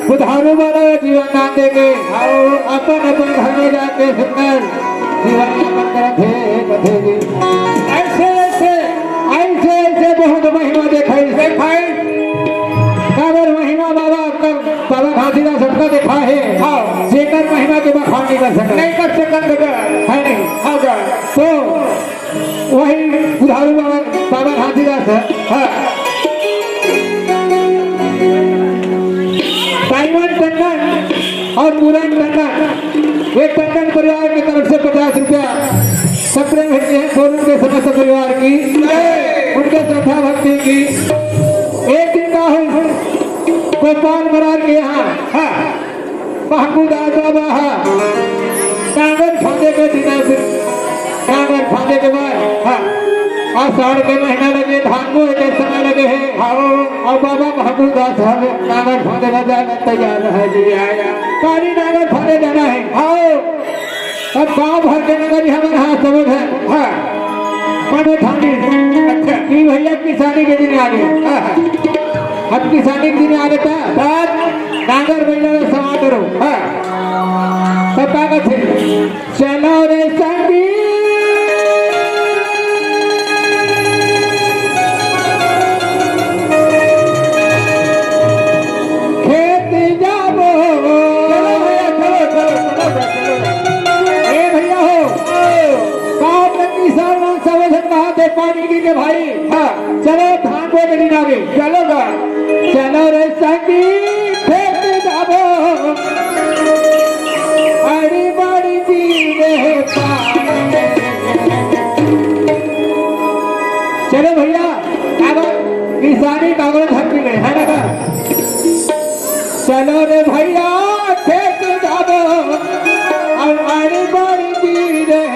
बुधारू वाला जीवन दान देंगे और अपन अपन घर में जाके सुंदर जीवन यापन करेंगे। ऐसे ऐसे ऐसे ऐसे बहुत महिमा दिखाई दिखाई काबर महिमा बाबा घासीदास सबका देखा है। हाँ जेकर महिमा के बखान नहीं कर सकते नहीं कर सकते है नहीं। हाँ तो वही बुधारू बाबा घासीदास है। हाँ और पूरन टंडन एक टंडन परिवार की तरफ से 50 रुपया सप्रे भेजते हैं सोनू के समस्त परिवार की उनके श्रद्धा भक्ति की। एक दिन का है गोपाल महाराज के यहाँ महमूद कांगड़ फांदे के दिन कांगड़ फांदे के बाद आषाढ़ के महीना लगे धान को के समय लगे हैं। और बाबा महमूद दास नागर फांदे न जाना तैयार है जी आया काली नागर फांदे जाना है। आओ अब गाँव भर के नगर हमारे हाथ समझ है। मनो ठानी अच्छा की भैया किसानी के दिन आ गए। अब किसानी के दिन आ गया था नागर भैया समा करो। तब क्या कहते चलो रे संगी पानी की के भाई। हाँ चलो धान को दिन आगे चलो चलो रे संगी खेत जाबो बड़ी बड़ी चीजें चलो भैया अब किसानी कागज धरती में है ना। चलो रे भैया खेत जाबो और बड़ी बड़ी चीजें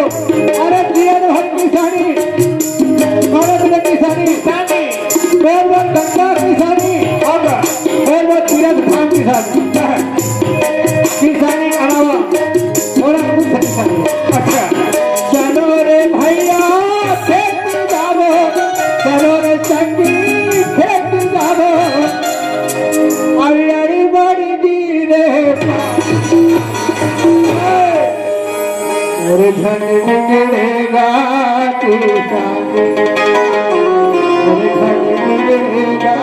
अरे दिया तो हर किसानी औरत किसानी बेरबत गंगा किसानी और बेरबत तीरथ धाम किसानी अलावा और कुछ किसानी। अच्छा चलो रे भैया खेत जाओ, चलो रे संगी खेत जाओ, अरे अरे बड़ी दी रे धन निकलेगा किसान, धन निकलेगा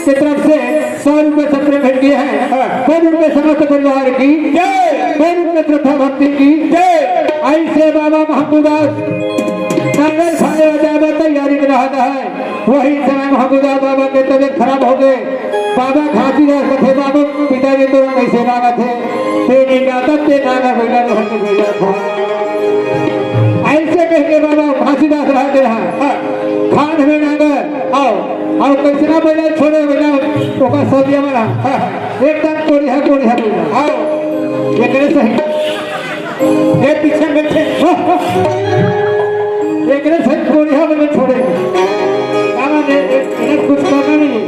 की तरफ से 100 रुपए सत्र भेज दिए हैं। 100 रुपए समस्त परिवार की जय, 100 रुपए श्रद्धा भक्ति की जय। ऐसे बाबा महबूदास मंगल खाने बजाय तैयारी में रहता है। वही समय महबूदास बाबा के तबियत खराब हो गए। बाबा घाटी रह थे, बाबा पिताजी तो कैसे लागा थे भेजा था। ऐसे कह के बाबा घासीदास रहते रहा खान में नागर आओ और कैसना बोला छोड़े बोला ओका सदिया वाला एकदम कोरिया बोला आओ ये करे सही ये पीछे में थे ये करे सही कोरिया में छोड़े कामा ने इन्हें कुछ करना नहीं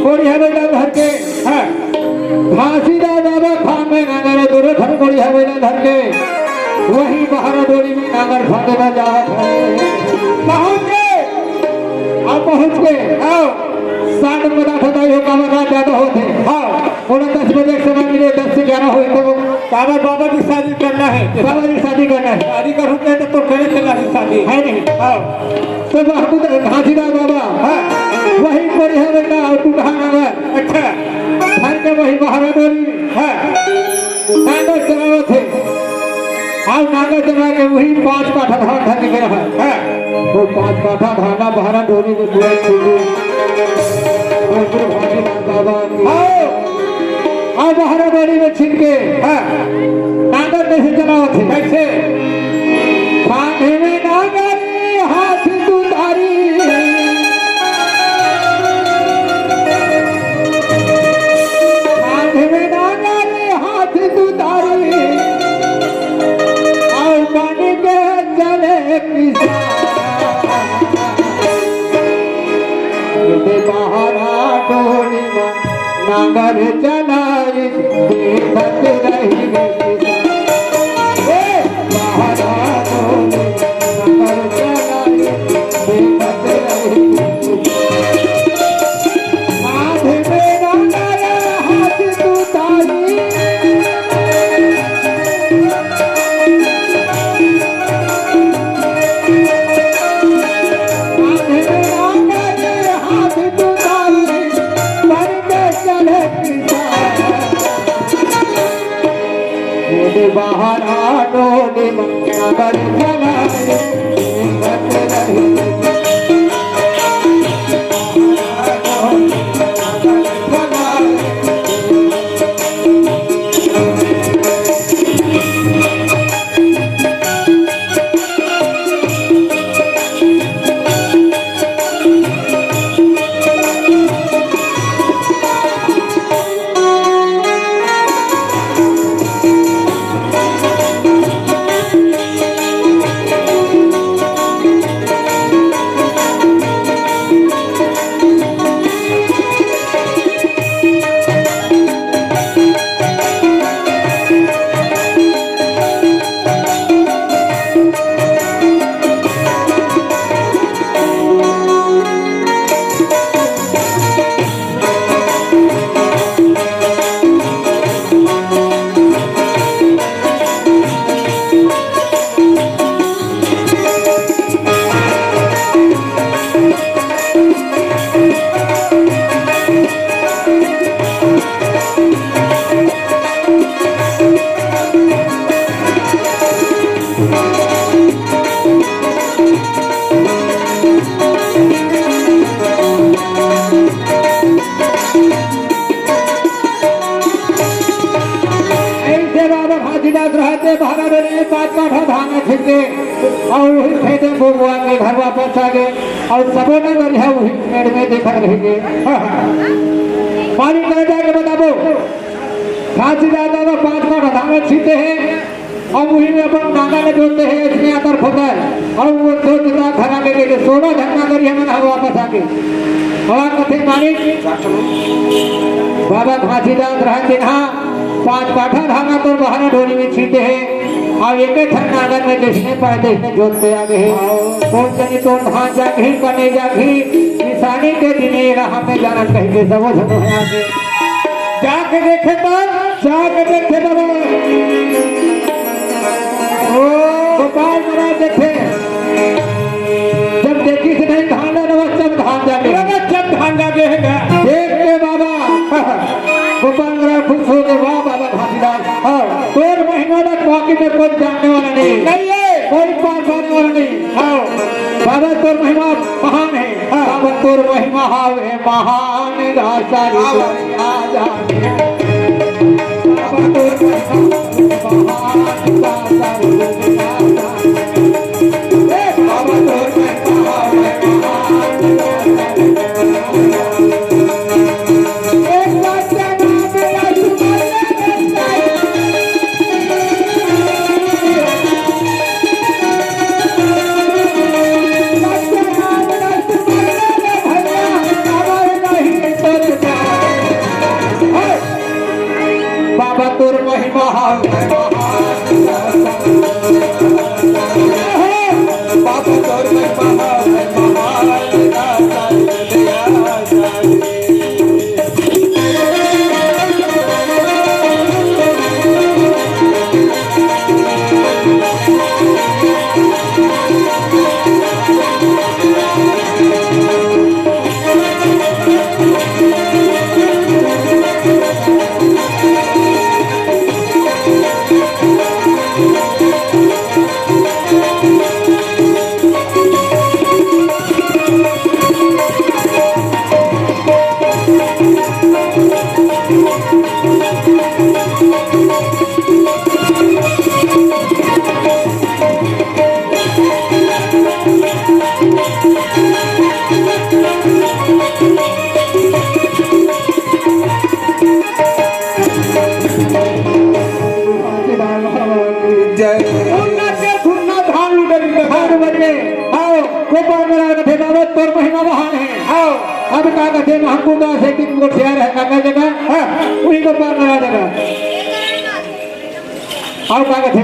कोरिया बोला धर के घासीदास बाबा खान में नागर दोनों धर कोरिया बोला धर के वही बहारा डोरी में नागर फाटेगा जा पहुंच गए आओ 60 पदार्थ होता है काम रात ज्यादा होते आओ थोड़ा 10 बजे समय मिले 10 से 11 हुए तो काबर बाबा की शादी करना है। बाबा की शादी करना है, शादी कर होते हैं तो करे चला शादी है नहीं आओ तो महबूद घासीदास बाबा वही पर है बेटा और तू कहाँ नागर अच्छा घर के वही बहारा डोरी है नागर चलाओ थे आज नागर चला के वही 5 काठा धान धर के रहा है वो 5 काठा धाना बहारा डोरी में बुआ छूटे बाबा आओ बहारा डोरी में छिन के नागर कैसे चलाओ थे कैसे कांधे में नागर हाथ दुधारी कांधे में नागर हाथ दुधारी बहारा डोरी नागर चलाई देखत रही बहारा डोरी नागर चलाई देखत रही हाथ में नागर हाथ दुधारी बहारा डोली नागर चलाए देखत रही के और वही खेत में भोगवा के घर वापस आ गए और सबों ने बढ़िया वही पेड़ में देखा रहेंगे। पानी कर जाके बताबो खांसी ज्यादा तो 5 का धागा छीते हैं और वही में अपन नागा ने जोड़ते हैं इसमें आकर खोकर और वो दो जुदा खड़ा लेके 16 धक्का करी हमारा वापस आ गए और कथे मानी बाबा घासीदास रहते हाँ 5 काठा धागा तो बाहर डोरी में छीते हैं और एक नागर में देखने पाए देखने जोतते आ गए कौन जनी तो धान जागी कने जागी निशानी के दिने राह में जाना कहेंगे सबो धनो है आगे जाके देखे तब ओ गोपाल महाराज देखे जब देखी से नहीं धान जब धान जागे देख के बाबा गोपाल महाराज खुश हो गए वाह बाबा घासीदास तोर महिमा तक बाकी में कोई जानने वाला नहीं है कोई पार पाने वाला नहीं बाबा तोर महिमा महान है बाबा तोर महिमा है महान सारी बाबा तोर महिमा बाबा तोर महिमा तोर महिमा महान है अब का कहते महबूब दास है कि तुमको शेयर है काका जगह वही को पार करा देगा और का कहते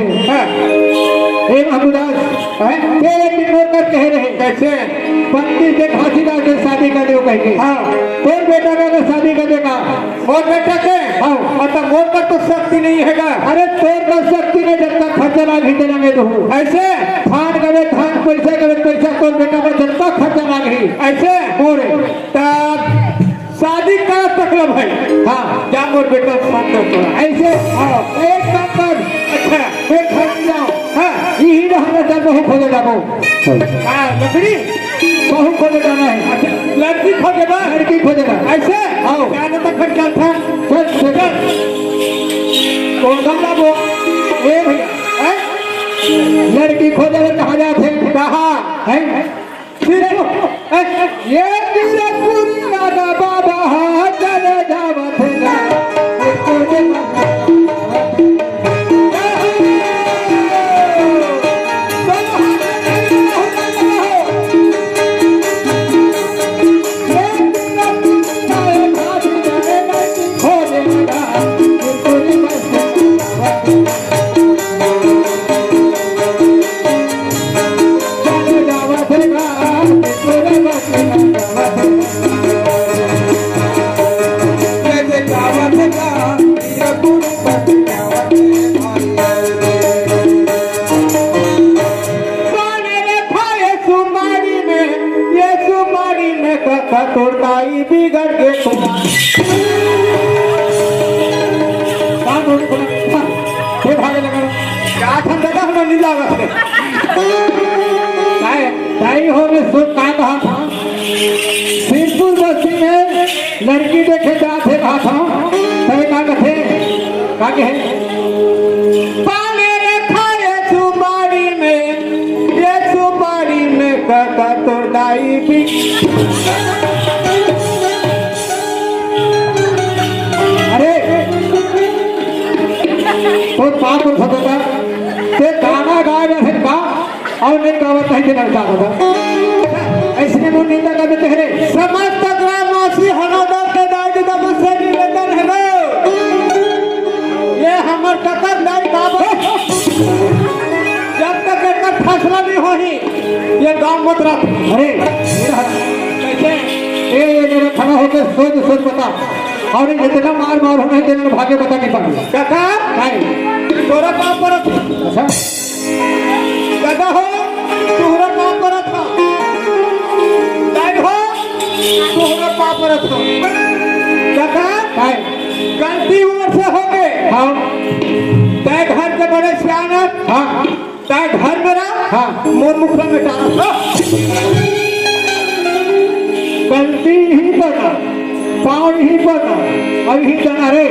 हे महबूब दास तेरे दिन होकर कह रहे कैसे पंडित से घासीदास से शादी कर दो कहेंगे तोर बेटा का शादी कर देगा और बेटा के मतलब मोर का तो शक्ति नहीं है अरे तोर का शक्ति नहीं जब तक खर्चा ना भी देना में दो ऐसे धान कवे धान पैसा तोर बेटा का जब तक खर्चा ना नहीं ऐसे और शादी का मतलब है हाँ जा मोर बेटा साथ ऐसे एक काम कर अच्छा एक घर जाओ यही रहना जब बहु खोजे जाओ लकड़ी बहु खोजे जाना है अच्छा लड़की खोजेगा लड़की खोजेगा ऐसे आओ क्या तक खर्चा था चल कौन गमला वो ए भैया लड़की खोजे कहा जाते कहा है ये तेरे पूरी राधा बाबा चले जावत तोड़ाई बिगड़ के भागे लगा क्या ठंडा हम नीला ताई हो में सुख का कहा था सिरपुर बस्ती में लड़की देखे जाते कहा था तय का कथे का कहे पाले रे खाए सुबारी में अरे तो बाप और सदा ते गाना गाए रहे का और नहीं गावत नहीं लड़का होता ऐसे वो निंदा कर देते हैं समस्त ग्रामवासी हनोदर के दाई दा मुझसे निवेदन है ये हमर कतर नहीं गावो जब तक एक फैसला नहीं होही ये गांव मत रख अरे कैसे ये मेरा खड़ा होकर सोच बता और जितना मार होना है भाग्य पता नहीं पड़ा काका नहीं तोरा काम पर अच्छा दादा हो तोरा काम पर था दाई हो तोरा काम पर था काका नहीं गलती उम्र से हो गए हाँ तय घर के बड़े सियाना हाँ तय घर में रहा हाँ मोर मुखड़ा में डाला गलती ही बना पाँव ही बना अभी जाना रे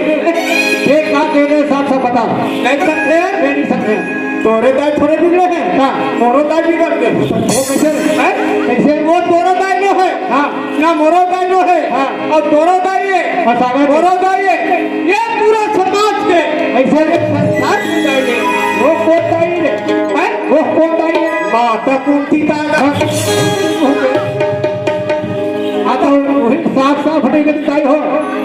एक बात तेरे साथ से बता नहीं सकते नहीं सकते तोरे दाई थोड़े बिगड़े हैं हाँ मोरो दाई बिगड़ गए वो कैसे है कैसे वो तोरो दाई नो है हाँ ना मोरो दाई नो है हाँ और तोरो दाई है मोरो दाई है ये पूरा समाज के ऐसे संसार की दाई है वो कौन दाई है वो कौन दाई है माता कुंती दाई आता वही साफ नहीं दाई हो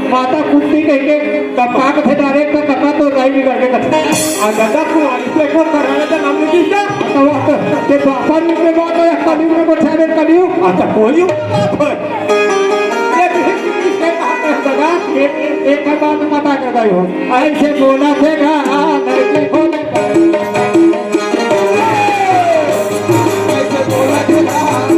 माता कुंती कहेंगे कपा कथे डायरेक्ट का कपा तो दाई भी करके कथे आ गदा को इससे को कराने का नाम नहीं दिया तो वक्त के बापा ने के बात है कलियुग में को छाने कलियुग अच्छा कोई बात है ये किसने कहा है दादा एक बात पता कर दाई हो ऐसे बोला थे ना लड़की हो ऐसे बोला थे ना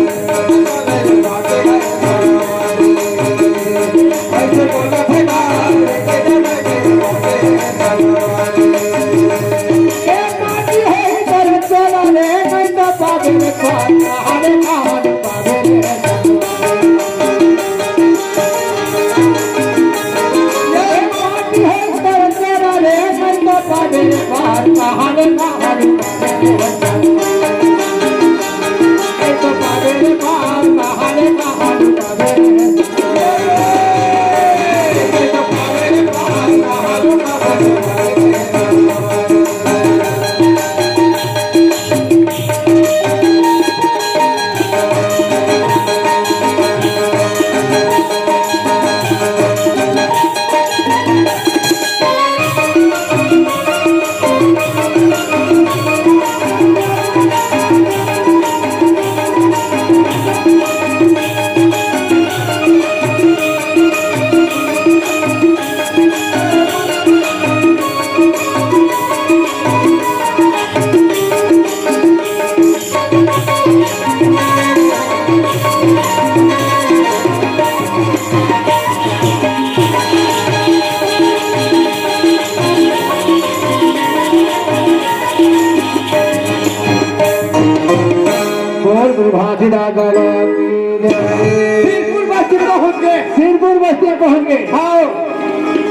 सिरपुर बस्ती पहुंच हाँ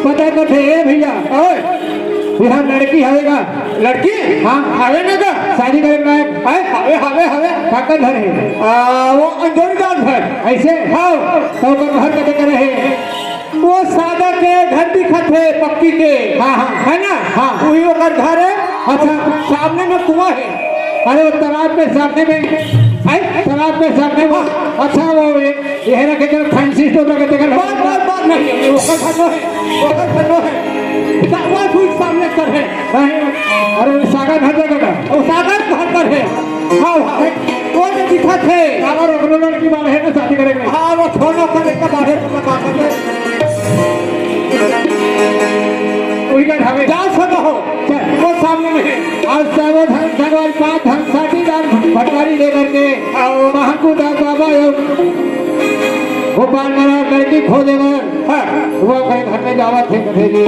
पता तो थे भैया यहाँ लड़की हवेगा लड़की हाँ हवे ना का शादी करेगा हवे हवे हवे काका घर है वो अंजोरीदार घर ऐसे हाँ तो घर कटे कर रहे वो सादा के घर दिखत है पक्की के हाँ हाँ है ना हाँ वही वो घर है अच्छा सामने में कुआं है अरे वो तालाब के सामने में तालाब के सामने वो अच्छा वो ये रखे कर फैंसी स्टोर लगे देखकर बात नहीं है वो खनो है वो फूल सामने कर है अरे वो सागर घर जगह वो सागर घर पर है हाँ वो जो दिखत है अगर अगलो लड़की वाले है ना शादी करेंगे हाँ वो छोड़ो कर का बाहर लगा कर वही का ढाबे जा सको हो वो सामने में है आज सागो धन सगवाल पांच धन साथी दान भटवारी लेकर के महाकू दास बाबा गोपाल नारायण लड़की खो देवर वो कहीं घर में जावा थे कथे जी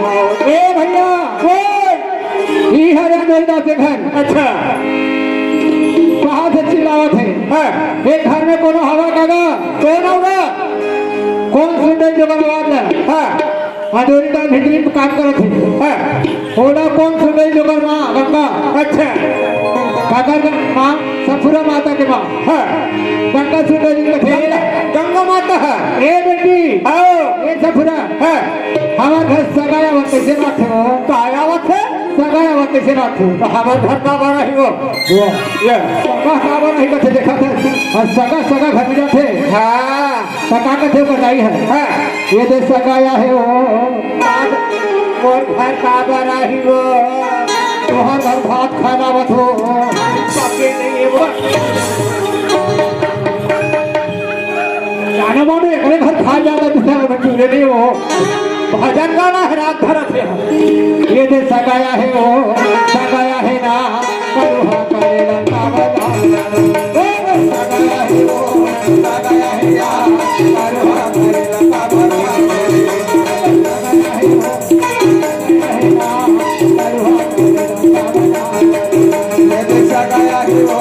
ए भैया कोई ये है नोएडा से घर अच्छा कहाँ से चिल्लावत है एक घर में कोनो हवा कागा कौन होगा कौन सुन जो आवाज है हजोरी का भितरी में काम करत है होड़ा कौन सुन रही जो माँ गंगा अच्छा काका का माँ सफुरा माता के माँ गंगा सुंदरी कथे गंगा माता है ए बेटी आओ ए सफुरा है हमार घर सगाया वत कैसे राखे हो कायावत है सगाया वत कैसे राखे तो हमारे घर का बड़ा ही वो ये सगा सगा नहीं कथे देखा थे और सगा सगा घर में जाते हाँ सगा कथे बताई है ये दे सगाया है वो और घर का बड़ा ही वो तोहर घर भात खाना मत हो पके नहीं है वो जाने मानो एक घर खा जाता दूसरा घर चूल्हे नहीं हो भजन गाना है रात भर थे ये दे सगाया है वो सगाया है ना करुहा करेला काबा सगाया है वो सगाया है ना करुहा करेला काबा सगाया है वो है ना करुहा करेला काबा ये दे सगाया है वो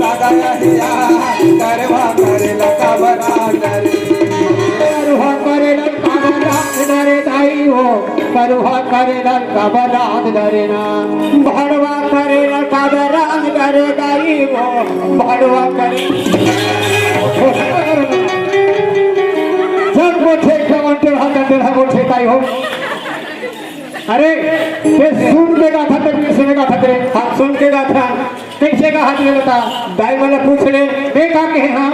सगाया है ना करुहा करेला काबा करुहा करेला डरे दाई हो करुहा करेला काबरात डरे ना भड़वा करे काबरान करे दाई वो भड़वा करे सब मोठे खवंटे हाथ अंदर हम मोठे ताई हो अरे ये सुन के गाथा तो भी सुनेगा था तेरे हाँ सुन के गाथा कैसे का हाथ में बता दाई वाला पूछ ले देखा के हाँ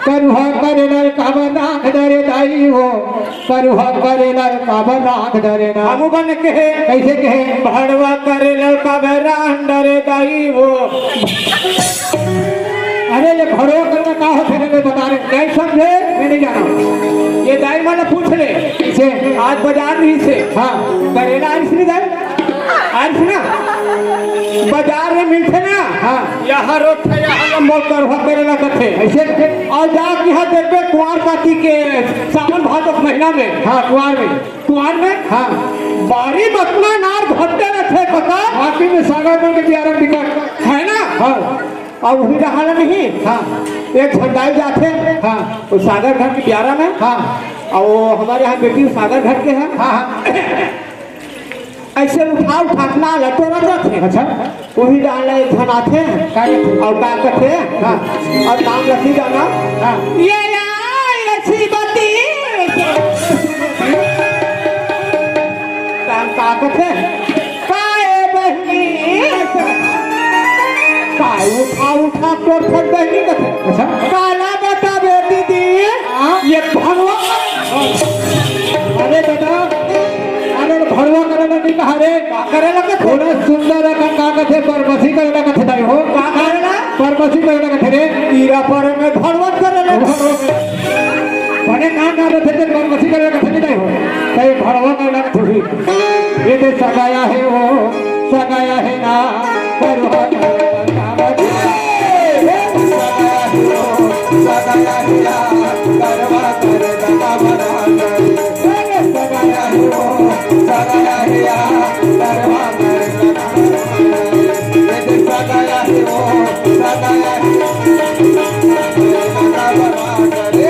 करुहा करेला काबरात डरे दाई हो करुहा करेला काबरात डरे ना हम बन के कैसे कहे भड़वा करे काबरान डरे दाई वो अरे ये घरों करना का होते हैं बता रहे नहीं समझे मैं नहीं जाना ये दाई वाला पूछ ले इसे आज बाजार नहीं से हाँ करेला आज नहीं दाई आज ना बाजार में मिलते ना हाँ यहाँ रोड थे यहाँ लंबो कर करेला कथे ऐसे और जाके यहाँ देखते कुंवर काती के सावन भादो महीना में हाँ कुंवर में हाँ बारी बतना नार घटते रहते पता वाकई में सागर में के प्यारा टिकट है ना हाँ और वही रहा नहीं हाँ एक झंडाई जाते हाँ वो सागर घर के प्यारा में हाँ और वो हमारे यहाँ बेटी सागर घर के है हाँ ऐसे उठा उठाना लटो रहते थे अच्छा वही डाले धनाथे और का कहते हाँ और नाम लखी जाना हाँ ये आई लक्ष्मीपति का कहते काए बहनी काय उठा उठा तो थक बहनी कहते अच्छा काला बता बेटी दी ये भगवान अरे बेटा अरे भरवा करेला नहीं कहा रे करेला के थोड़ा सुंदर का कथे परमसी करेला कथे दाई हो का करेला परमसी करेला कथे रे ईरा पर में भगवत करेला बने कान ना रहे थे परमसी करेला कथे नहीं दाई हो कई भरवा करेला कथे ये तो सगाया है वो सगाया है ना परवा सगाया है ना परवा करेला काबरा सगाया है वो सगाया है या परवा करेला ये तो सगाया है वो सगाया है काबरा करे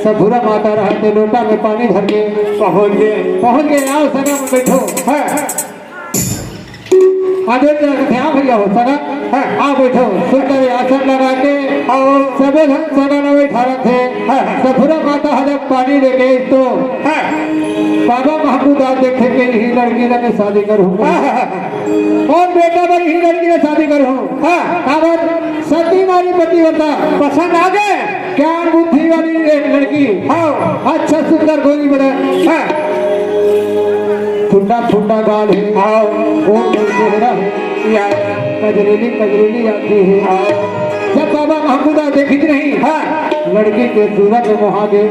सफुरा माता रहते लोटा में पानी भर के पहुंच गए आओ सगा में बैठो है आधे ध्यान भैया हो सगा है आओ बैठो सुंदर आसन लगा के और सबे सगा न बैठा रखे सफुरा माता हजब पानी लेके तो है बाबा महबूदास देखे के ही लड़की लगे शादी करूँ और बेटा बड़ी ही लड़की ने शादी करूँ। और सती नारी पतिव्रता पसंद आ गए, ज्ञान बुद्धि वाली एक लड़की। हाँ अच्छा सुंदर गोरी बना, ठुंडा ठुंडा गाल है, वो चेहरा है, कजरेली कजरेली आती है। जब बाबा महबूदा देखी नहीं लड़की के सूरत में मोहा गए।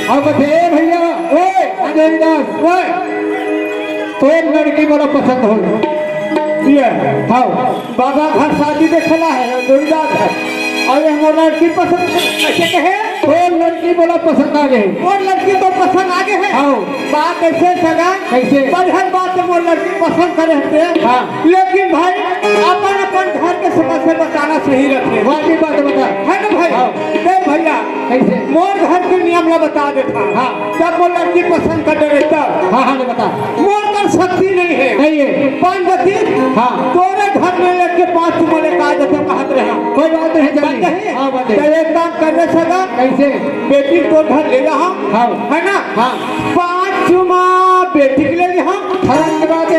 अब बते भैया अजयदास तो लड़की बड़ा पसंद हो। हाँ बाबा घर शादी देखला है जोड़ीदार है और हमारा लड़की पसंद कैसे कहे तो लड़की बड़ा पसंद आ गई। और लड़की तो पसंद आगे है। हाँ बात ऐसे सगा कैसे बढ़िया बात है, वो लड़की पसंद करे थे। हाँ लेकिन भाई अपन अपन घर के समस्या बताना सही रखे। वाली बात बता है ना भाई। हाँ। देख भैया कैसे मोर घर के नियम ला बता देता। हाँ जब वो लड़की पसंद कर दे तब हाँ हाँ बता मोर कर शक्ति नहीं है। नहीं है पांच गति हाँ तोरे घर में लेके 5 चुमले का जैसे कहत रहे। कोई बात नहीं बात जानी। है। हाँ बात तो है एक काम करने सका कैसे बेटी तो घर ले रहा हाँ है ना। हाँ 5 चुमा बेटी के ले लिया फर्क की बात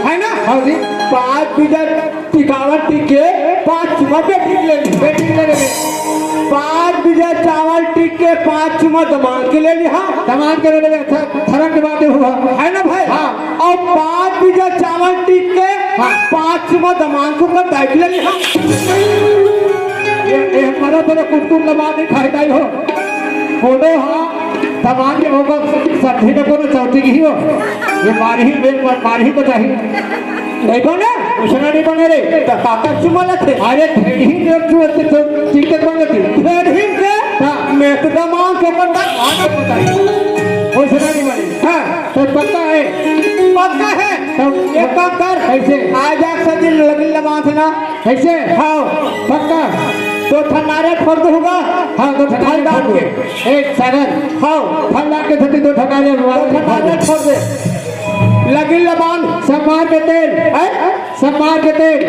है ना। हाँ जी 5 बिजर टिकावट टिके 5 चुमा बेटी के ले ली। बेटी ले लेंगे 5 बिजर चावल टिके 5 चुमा दमान के ले लिया। सामान के ले लेंगे फर्क की बात हुआ है ना भाई। हाँ और 5 बिजर चावल टिके हाँ 5 चुमा दमान को कर दाई ले लिया। ये हमारा तो कुटुम लबा नहीं खाई हो बोलो। हाँ सामान के होगा सब्जी में कोनो चौथी की हो ये मारही को चाहिए नहीं बने उसने नहीं बने रे तो काका चुमा लेते। अरे ठेड़ी जब चुहते तो चिकन बनती फिर ही के हाँ मैं तो दमान को कर उसने नहीं बने। हाँ तो पक्का है पक्का है। तब एक काम कर कैसे आज आप सजी लगी लगा थे ना। कैसे हाँ पक्का तो ठंडारे फोड़ होगा। हाँ तो ठंडा डाल के एक सागर हाँ ठंडा के धरती तो ठंडारे ठंडारे फोड़ दे लगी लबान सब मार के तेल सब मार के तेल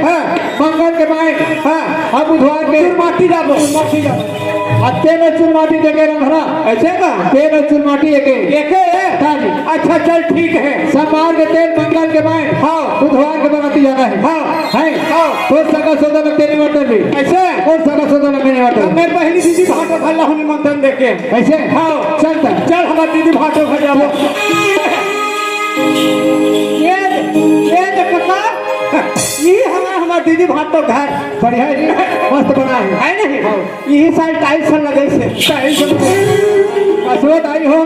मंगल के बाएं अब बुधवार के माटी जाबो माटी जाबो तेल और चून माटी देके रंगरा ऐसे का तेल और चून माटी एक है। अच्छा चल ठीक है। सब मार के तेल मंगल के बाएं हाँ बुधवार के बनाती जाना है। हाँ है हाँ तो सगा सौदा लगते नहीं मटन भी ऐसे और सगा सौदा लगते नहीं मटन। मैं पहली दीदी भाटो खा हूँ निमंत्रण देके ऐसे हाँ चलता चल हमारी दीदी भाटो खा जाओ। ये कका ये हमारा दीदी भाटो घर बढ़िया है मस्त बना है नहीं। यही साल टाइल्स लगे से टाइल्स असवत आई हो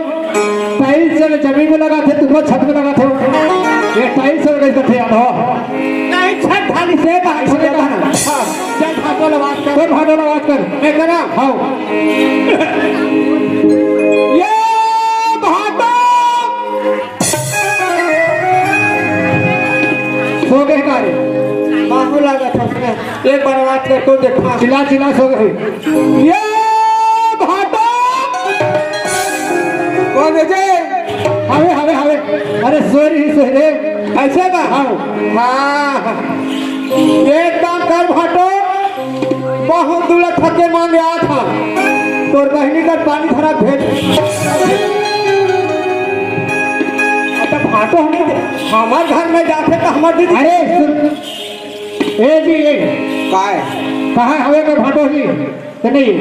टाइल्स से जमीन में लगा थे तुम छत में लगा थे ये टाइल्स से लगे थे याद हो नहीं छत ढाली से बाहर से लगा ना। हां चल भाटो लगा कर कोई भाटो लगा कर मैं करा हाँ ये भाटो सो गए कार्य मामू लगा था उसने एक बार बात कर तो देखा चिल्ला चिल्ला सो गए ये भाटो कौन है जे हवे हवे हवे अरे सोरी ही सोरे ऐसे का हाँ हाँ एक काम कर भाटो बहुत दूल्हा थके मांग आया था तो बहनी का पानी भरा भेज। अच्छा भाटो हमें हमारे घर में जाते तो हमारे दीदी अरे सुन ए जी ए काय कहाँ हवे का भाटो जी तो नहीं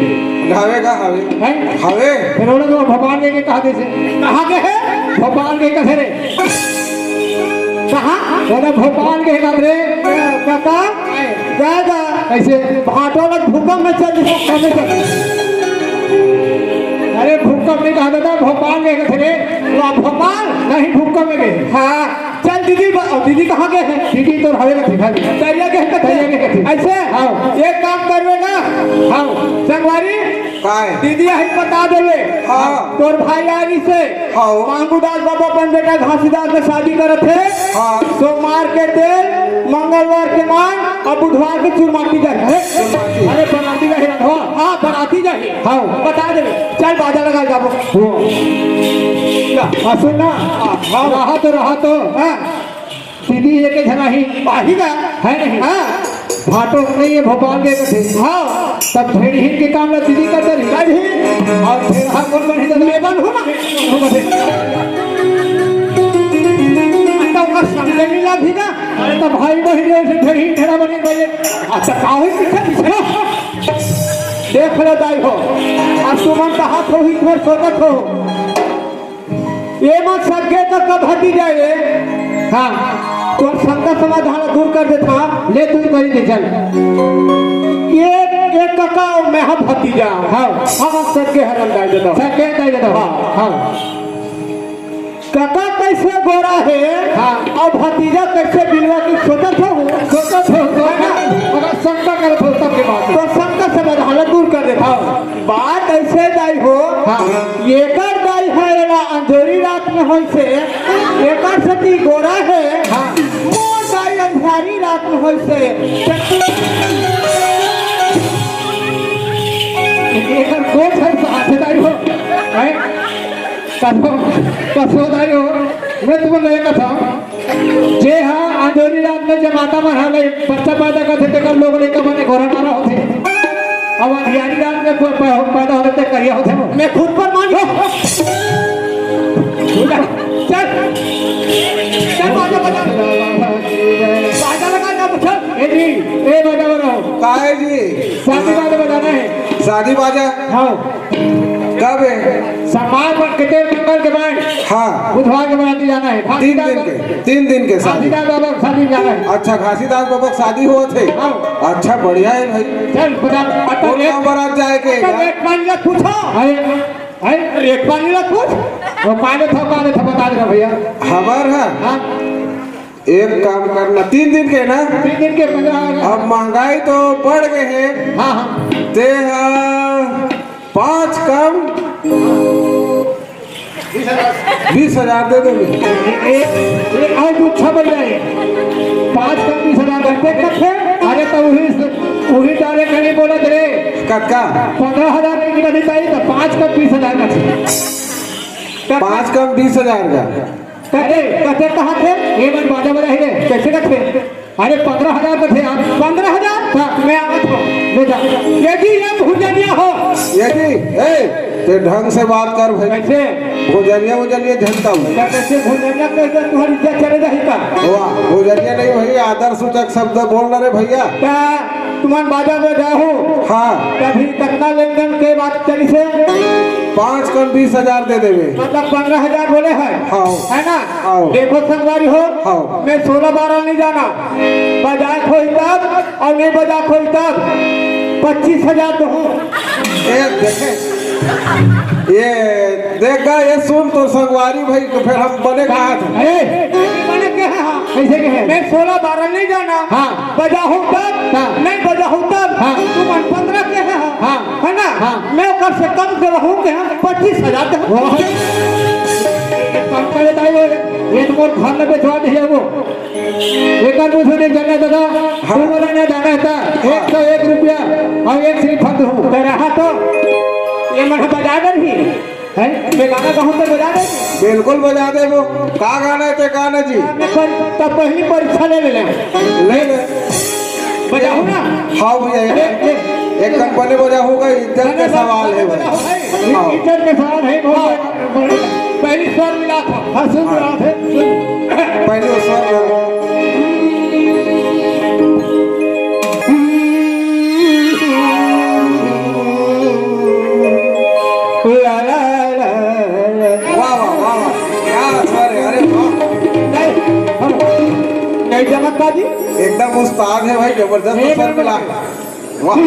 हवे का हवे हैं हवे फिर उन्होंने तो भोपाल के कहा थे कहाँ के है भोपाल के कैसे रे कहाँ बोला भोपाल के कब रे काका जाएगा कैसे भाटो लग भूकंप में चल अरे भूकंप नहीं कहा था भोपाल गए थे रे भोपाल नहीं भूकंप में गए हाँ चल दीदी दीदी कहाँ गए हैं दीदी तो हवे रखी खाली तैयार के ऐसे हाँ एक काम करवेगा हाँ संगवारी काय दीदी यही बता देवे हाँ। तोर भाई यारी से हाँ। मांगूदास बाबा अपन बेटा घासीदास से शादी करत है हाँ। सोमवार के तेल मंगलवार के मान और बुधवार के चूरमाटी जाए अरे बनाती का हिरण हो हाँ बनाती जाए हाँ बता देवे चल बाजा लगा जाबो सुन ना रहा तो हाँ दीदी एक जना ही पाही का है नहीं हाँ भाटो नहीं है भोपाल के थे हाँ तब भेड़ हिट के काम में दीदी करते रही और फिर हाँ कौन बने तो लेबन हो ना का समझे नहीं लगी ना। अरे तो भाई बहन से ढेरी ढेरा बनी गई। अच्छा काहे पीछे पीछे देख लो दाई हो। अब तुमन कहा हो ही थोड़ सोचत हो ये मत सके तो कब हटी जाए। हाँ तो शंका समाधान दूर कर देता ले तू करी दे चल। ये एक कका मैं हम भतीजा। हाँ हम सके हरम दाई देता सके दे दो। हाँ कका कैसे गोरा है। हाँ और भतीजा कैसे बिलवा की सोचत हो। सोचत हो अगर शंका कर तो तब के बात तो शंका समाधान दूर कर देता बात ऐसे दाई हो। हाँ ये कर दाई है एला अंधेरी रात में होई से एकर सती गोरा है। हाँ मोर दाई अंधारी रात में होई से एकर कोच है साथेदारी हो हैं कसोदारी हो। मैं तुम्हें ले कथा जे हाँ अंजोरी रात में जब माता मरा ले बच्चा पैदा करते तेकर लोग लेकर बने घोड़ा मारा होते। अब अंधियारी रात में पैदा होते ते करिया होते। मैं खुद पर मान चल चल बाजा बजा बाजा लगा ना चल। ए जी ए बाजा बनाओ। काहे जी शादी बाजा बजाना है। शादी बाजा हाँ कब है? सम्मान पर कितने मंगल के बाद हाँ बुधवार के बाद जाना है। 3 दिन के शादी। घासीदास बाबा शादी जाना है। अच्छा घासीदास बाबा की शादी हुआ थे। हाँ अच्छा बढ़िया है भाई। चल बता कौन गाँव बारात जाए के एक पानी ला पूछो। अरे एक पानी ला पूछ। वो पानी था बता देगा भैया। खबर है। हाँ एक काम करना 3 दिन के ना 3 दिन के 15। अब महंगाई तो बढ़ गए है। हाँ हाँ ते 5 कम 20,000 दे देंगे। एक और गुच्छा बन जाए 5 कम 20,000 घंटे कब थे। अरे तो वही डाले कहीं बोला तेरे कक्का 15,000 की नहीं चाहिए तो 5 कम 20,000 का चाहिए। 5 कम 20,000 का। कते कते कहाँ थे ये बात बाजा बजा है कैसे का थे। अरे 15,000 का थे आप 15,000 मैं आवत हूँ। ले जा यदि ये भुजनिया हो यदि ते ढंग से बात कर भाई। कैसे भोजनिया झंडा हूँ। कैसे भुजनिया कैसे तुम्हारी इज्जत चले जाही का। वाह भोजनिया नहीं भैया आदर सूचक शब्द बोल रहे भैया। क्या तुम्हारे बाजा में जाओ। हाँ कभी कितना लेन देन के बात चली से 5 कम 20,000 दे देवे। मतलब 15,000 बोले है। हाँ है ना। हाँ। देखो संगवारी हो। हाँ। मैं 16-12 नहीं जाना बजाय खोई तब और नहीं बजा खोई तब 25,000 तो हूँ। देखे ये देखा ये सुन तो संगवारी भाई तो फिर हम बने कहा था। मैंने कहा हाँ कैसे कहे मैं 16-12 नहीं जाना। हाँ। बजा हूँ तब हाँ। नहीं बजा हूँ तब हाँ। तुम 15 के है। हाँ। है ना। हाँ। मैं कर से कम के रहूँ के हम 25,000 कम करे ताई ये तो मोर घर में बेचवा दिया वो एक आदमी से नहीं जाना दादा तू बोला नहीं जाना था 101 रुपया और 1 श्रीफल हूँ तेरा हाँ तो ये मन बजा दे ही है। मैं गाना कहूँ तो बजा दे। बिल्कुल बजा दे वो का गाना है ते गाना जी मैं तब पहली परीक्षा ले ले ले बजाऊ ना। हाँ भैया एक कंपनी बजा होगा इज्जत का सवाल है भाई। हाँ। इज्जत के सवाल है पहली स्वर मिला था। हाँ सुन रहा थे पहले उस वक्त वाह वाह वाह वाह क्या स्वर है। अरे वाह नहीं चमत्कार जी एकदम उस्ताद है भाई जबरदस्त स्वर मिला है। वाह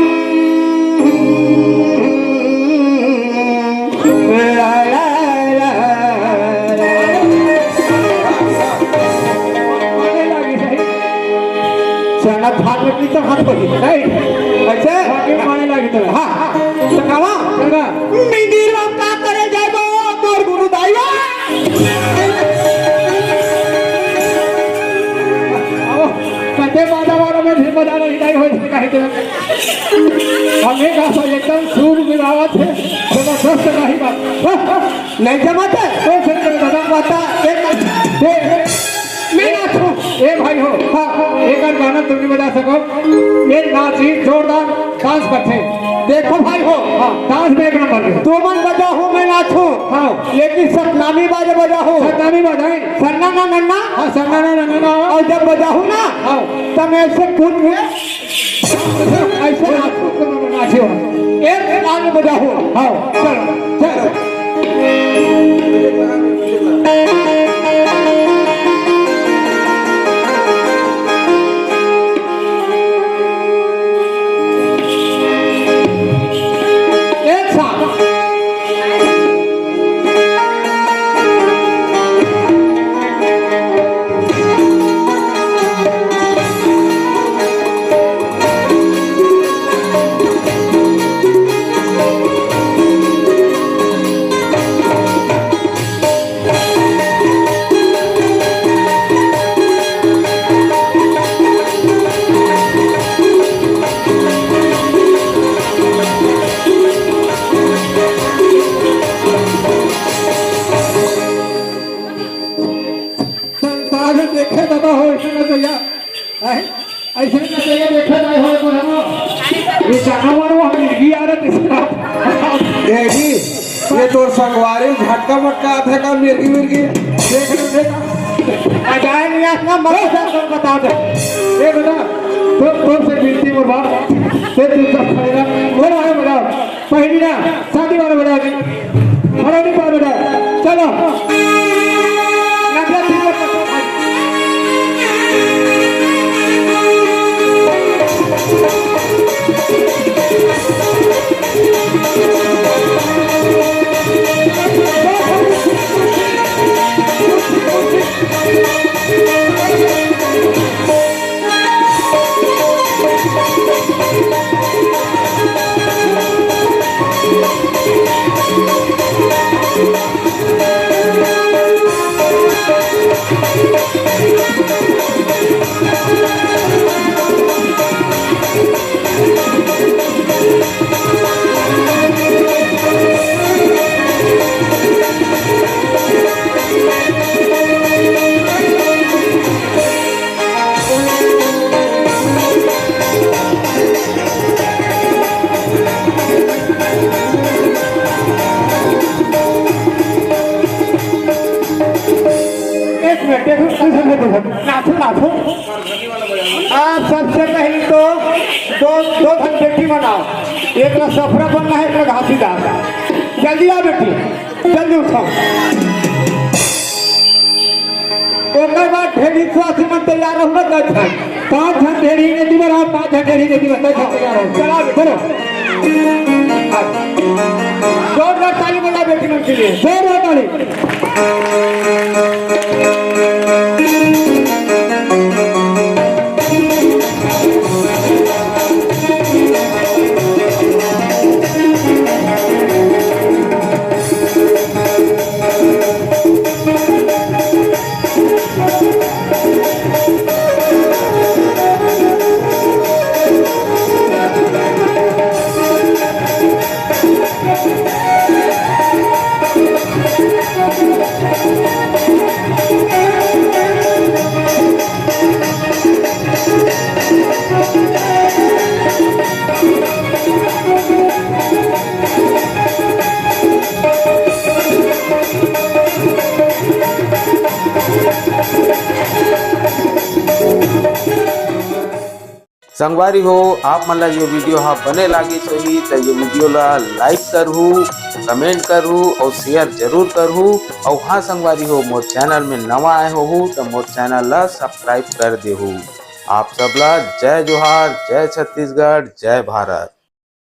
भाग में तो हाथ पड़ी नहीं ऐसे माने लगी तो हाँ तो कहा मंदिर में का करे जाबो मोर गुरु दाइया कते बाजा वाला में भी बजा नहीं हो कहीं तो हमें का सब एकदम सूर मिलावत है जबरदस्त नहीं बात नहीं जमाते तो फिर दादा माता एक मैं नाचूं ए भाई हो हाँ एक गाना तुम भी बजा सको ये नाची जोरदार डांस करते देखो भाई हो डांस में एक नंबर के तुमन बजा हो मैं नाचू हाँ लेकिन सतनामी बाजे बजा हो सतानी बजाए सन्ना ना नन्ना हाँ संगाना रंगना और जब बजा हो ना हाँ तब ऐसे कूद के ऐसे नाचो नाचो एक लाल बजा हो हाँ चलो चलो एक साथ संसार में देखे दबा हो ऐसे न तो या ऐसे न तो ये देखे नहीं हो तो हम ये जानवर वो हम मिर्गी आ रहे थे देगी ये तोर संगवारी झटका मटका आधे का मिर्गी मिर्गी देख लो देखा अजाए नहीं आसना मत बता दे ए बेटा तो से बिनती में बात से तू सब खड़ेगा बोला है बेटा पहली ना शादी वाला बेटा खड़ा नहीं पा बेटा चलो नगरा तीवर का नाचो नाचो आप सबसे पहले तो दो धन बेटी बनाओ एक ला सफरा बनना है एक ला घासीदार जल्दी आओ बेटी जल्दी उठाओ ओकर बाद ढेरी स्वास्थ्य में तैयार हो ना 10 धन 5 धन ढेरी ने दीवार आप 5 धन ढेरी ने दीवार तैयार हो चला चलो जोरदार ताली बजा बेटी मन के लिए जोर ताली संगवारी हो आप मन ला ये वीडियो हाँ बने लागी सही तो ये वीडियो ला लाइक करहू कमेंट करहू और शेयर जरूर करहू और हाँ संगवारी हो मोर चैनल में नवा आए हो तो मोर चैनल ला सब्सक्राइब कर देहू। आप सबला जय जोहार, जय छत्तीसगढ़, जय भारत।